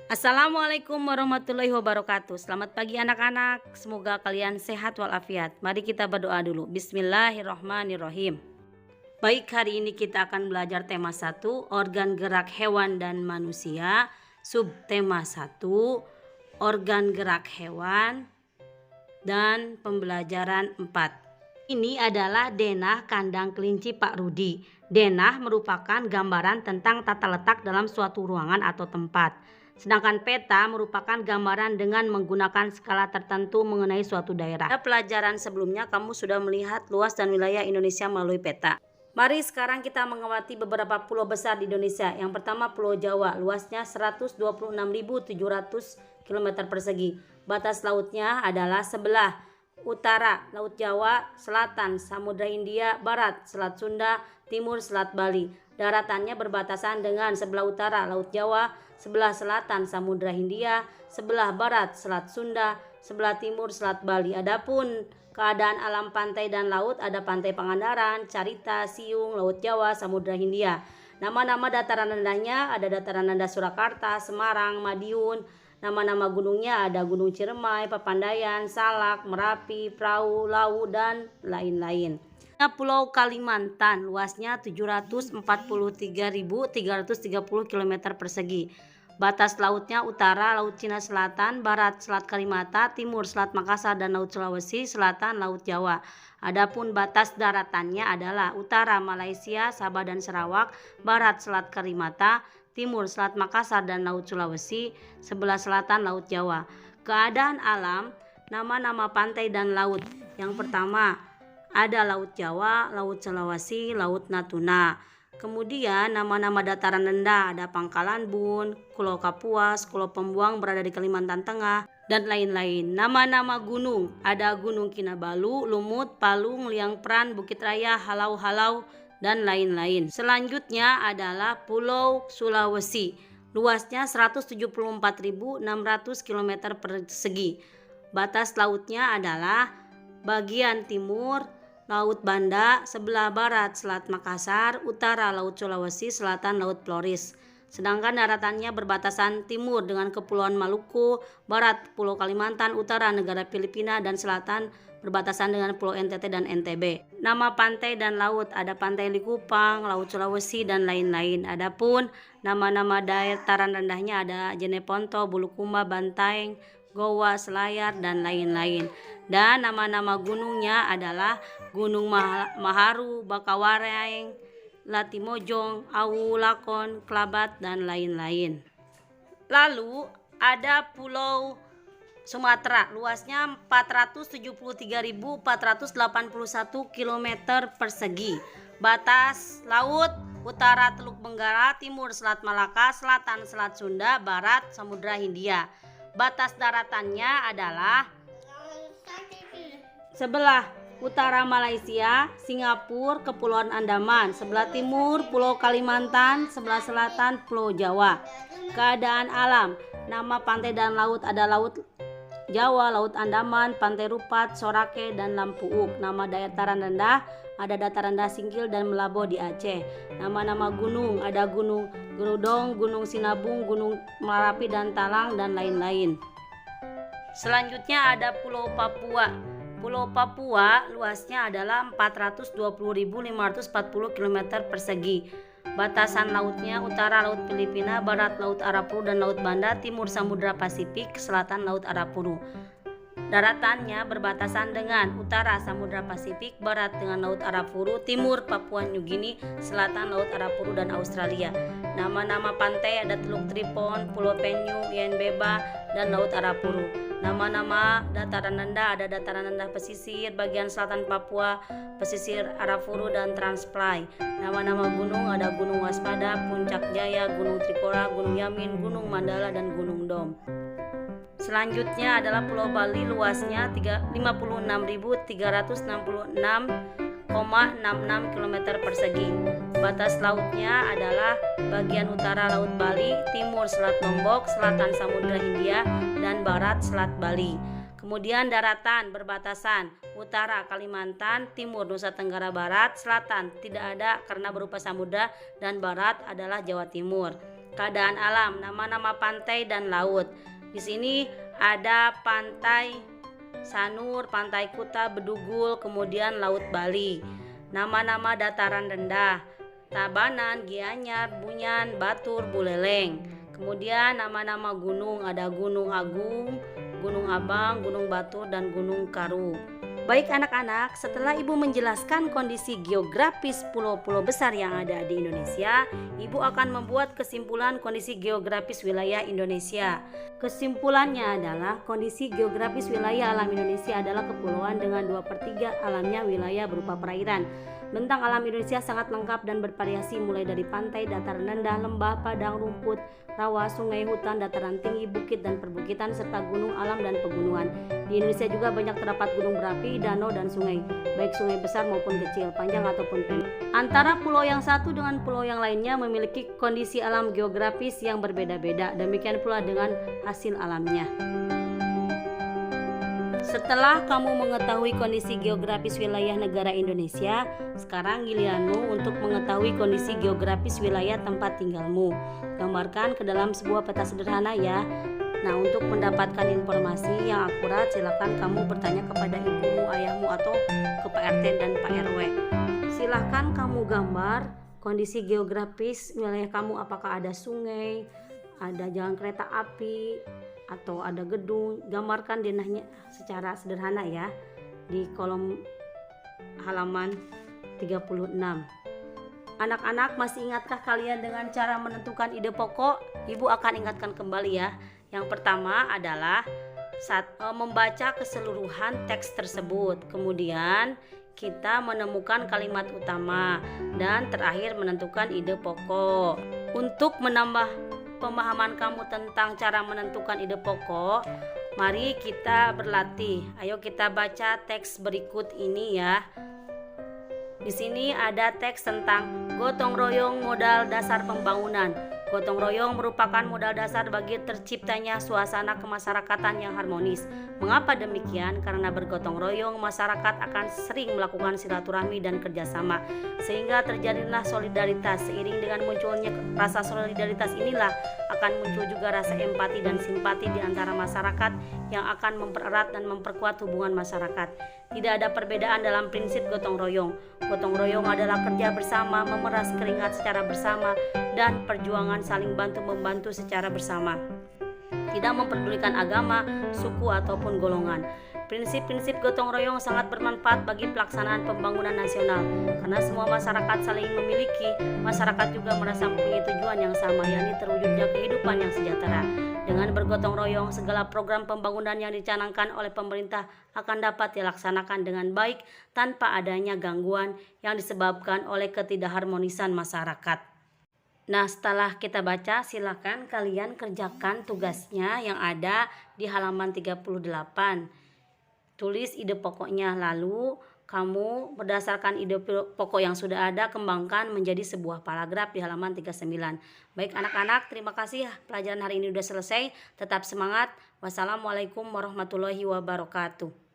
Assalamualaikum warahmatullahi wabarakatuh. Selamat pagi anak-anak. Semoga kalian sehat walafiat. Mari kita berdoa dulu. Bismillahirrahmanirrahim. Baik, hari ini kita akan belajar tema 1, organ gerak hewan dan manusia. Subtema 1, organ gerak hewan, dan pembelajaran 4. Ini adalah denah kandang kelinci Pak Rudi. Denah merupakan gambaran tentang tata letak dalam suatu ruangan atau tempat. Sedangkan peta merupakan gambaran dengan menggunakan skala tertentu mengenai suatu daerah. Pada pelajaran sebelumnya kamu sudah melihat luas dan wilayah Indonesia melalui peta. Mari sekarang kita mengamati beberapa pulau besar di Indonesia. Yang pertama Pulau Jawa, luasnya 126.700 km persegi. Batas lautnya adalah sebelah utara Laut Jawa, selatan Samudra Hindia, barat Selat Sunda, timur Selat Bali. Daratannya berbatasan dengan sebelah utara Laut Jawa, sebelah selatan Samudra Hindia, sebelah barat Selat Sunda, sebelah timur Selat Bali. Adapun keadaan alam pantai dan laut, ada Pantai Pangandaran, Carita, Siung, Laut Jawa, Samudra Hindia. Nama-nama dataran rendahnya ada dataran rendah Surakarta, Semarang, Madiun. Nama-nama gunungnya ada Gunung Ciremai, Papandayan, Salak, Merapi, Prau, Lau, dan lain-lain. Pulau Kalimantan, luasnya 743.330 km persegi. Batas lautnya utara Laut Cina Selatan, barat Selat Karimata, timur Selat Makassar dan Laut Sulawesi, selatan Laut Jawa. Adapun batas daratannya adalah utara Malaysia, Sabah dan Sarawak, barat Selat Karimata, timur Selat Makassar dan Laut Sulawesi, sebelah selatan Laut Jawa. Keadaan alam, nama-nama pantai dan laut. Yang pertama ada Laut Jawa, Laut Sulawesi, Laut Natuna. Kemudian nama-nama dataran rendah ada Pangkalan Bun, Pulau Kapuas, Pulau Pembuang berada di Kalimantan Tengah, dan lain-lain. Nama-nama gunung ada Gunung Kinabalu, Lumut, Palung, Liang Pran, Bukit Raya, Halau-Halau, dan lain-lain. Selanjutnya adalah Pulau Sulawesi, luasnya 174.600 km persegi. Batas lautnya adalah bagian timur Laut Banda, sebelah barat Selat Makassar, utara Laut Sulawesi, selatan Laut Flores. Sedangkan daratannya berbatasan timur dengan Kepulauan Maluku, barat Pulau Kalimantan, utara negara Filipina, dan selatan berbatasan dengan Pulau NTT dan NTB. Nama pantai dan laut ada Pantai Likupang, Laut Sulawesi, dan lain-lain. Adapun nama-nama dataran rendahnya ada Jeneponto, Bulukumba, Bantaeng, Goa, Selayar, dan lain-lain. Dan nama-nama gunungnya adalah Gunung Maharu, Bakawareng, Latimojong, Awu, Lakon, Kelabat, dan lain-lain. Lalu ada Pulau Sumatera, luasnya 473.481 km persegi. Batas laut utara Teluk Benggala, timur Selat Malaka, selatan Selat Sunda, barat Samudra Hindia. Batas daratannya adalah sebelah utara Malaysia, Singapura, Kepulauan Andaman, sebelah timur Pulau Kalimantan, sebelah selatan Pulau Jawa. Keadaan alam, nama pantai dan laut ada Laut Jawa, Laut Andaman, Pantai Rupat, Sorake, dan Lampuuk. Nama dataran rendah ada dataran rendah Singkil dan Melabo di Aceh. Nama-nama gunung ada Gunung Gerudong, Gunung Sinabung, Gunung Merapi dan Talang, dan lain-lain. Selanjutnya ada Pulau Papua. Pulau Papua luasnya adalah 420.540 km persegi. Batasan lautnya utara Laut Filipina, barat Laut Arafuru dan Laut Banda, timur Samudra Pasifik, selatan Laut Arafuru. Daratannya berbatasan dengan utara Samudra Pasifik, barat dengan Laut Arafuru, timur Papua New Guinea, selatan Laut Arafuru dan Australia. Nama-nama pantai ada Teluk Tripon, Pulau Penyu, Yenbeba, dan Laut Arafuru. Nama-nama dataran rendah ada dataran rendah pesisir bagian selatan Papua, pesisir Arafuru, dan Transply. Nama-nama gunung ada Gunung Waspada, Puncak Jaya, Gunung Trikora, Gunung Yamin, Gunung Mandala, dan Gunung Dom. Selanjutnya adalah Pulau Bali, luasnya 56.366,66 km persegi. Batas lautnya adalah bagian utara Laut Bali, timur Selat Lombok, selatan Samudra Hindia, dan barat Selat Bali. Kemudian daratan berbatasan utara Kalimantan, timur Nusa Tenggara Barat, selatan tidak ada karena berupa samudra, dan barat adalah Jawa Timur. Keadaan alam, nama-nama pantai dan laut. Di sini ada pantai Sanur, pantai Kuta, Bedugul, kemudian Laut Bali. Nama-nama dataran rendah, Tabanan, Gianyar, Bunyan, Batur, Buleleng. Kemudian nama-nama gunung, ada Gunung Agung, Gunung Abang, Gunung Batur, dan Gunung Karu. Baik anak-anak, setelah Ibu menjelaskan kondisi geografis pulau-pulau besar yang ada di Indonesia, Ibu akan membuat kesimpulan kondisi geografis wilayah Indonesia. Kesimpulannya adalah kondisi geografis wilayah alam Indonesia adalah kepulauan dengan 2/3 alamnya wilayah berupa perairan. Bentang alam Indonesia sangat lengkap dan bervariasi mulai dari pantai, dataran rendah, lembah, padang rumput, rawa, sungai, hutan, dataran tinggi, bukit dan perbukitan, serta gunung alam dan pegunungan. Di Indonesia juga banyak terdapat gunung berapi, danau dan sungai, baik sungai besar maupun kecil, panjang ataupun pendek. Antara pulau yang satu dengan pulau yang lainnya memiliki kondisi alam geografis yang berbeda-beda, demikian pula dengan hasil alamnya. Setelah kamu mengetahui kondisi geografis wilayah negara Indonesia, sekarang giliranmu untuk mengetahui kondisi geografis wilayah tempat tinggalmu. Gambarkan ke dalam sebuah peta sederhana ya. Nah, untuk mendapatkan informasi yang akurat, silakan kamu bertanya kepada ibumu, ayahmu, atau ke Pak RT dan Pak RW. Silakan kamu gambar kondisi geografis wilayah kamu, apakah ada sungai, ada jalan kereta api, atau ada gedung. Gambarkan denahnya secara sederhana ya di kolom halaman 36. Anak-anak, masih ingatkah kalian dengan cara menentukan ide pokok? Ibu akan ingatkan kembali ya. Yang pertama adalah membaca keseluruhan teks tersebut, kemudian kita menemukan kalimat utama, dan terakhir menentukan ide pokok. Untuk menambah pemahaman kamu tentang cara menentukan ide pokok, mari kita berlatih. Ayo kita baca teks berikut ini ya. Di sini ada teks tentang gotong royong modal dasar pembangunan. Gotong royong merupakan modal dasar bagi terciptanya suasana kemasyarakatan yang harmonis. Mengapa demikian? Karena bergotong royong, masyarakat akan sering melakukan silaturahmi dan kerjasama, sehingga terjadilah solidaritas. Seiring dengan munculnya rasa solidaritas inilah akan muncul juga rasa empati dan simpati di antara masyarakat yang akan mempererat dan memperkuat hubungan masyarakat. Tidak ada perbedaan dalam prinsip gotong royong. Gotong royong adalah kerja bersama, memeras keringat secara bersama, dan perjuangan saling bantu-membantu secara bersama. Tidak memperdulikan agama, suku, ataupun golongan. Prinsip-prinsip gotong royong sangat bermanfaat bagi pelaksanaan pembangunan nasional, karena semua masyarakat saling memiliki. Masyarakat juga merasa mempunyai tujuan yang sama, yakni terwujudnya kehidupan yang sejahtera. Dengan bergotong royong, segala program pembangunan yang dicanangkan oleh pemerintah akan dapat dilaksanakan dengan baik tanpa adanya gangguan yang disebabkan oleh ketidakharmonisan masyarakat. Nah, setelah kita baca, silakan kalian kerjakan tugasnya yang ada di halaman 38. Tulis ide pokoknya, lalu kamu berdasarkan ide pokok yang sudah ada, kembangkan menjadi sebuah paragraf di halaman 39. Baik anak-anak, terima kasih. Pelajaran hari ini sudah selesai. Tetap semangat. Wassalamualaikum warahmatullahi wabarakatuh.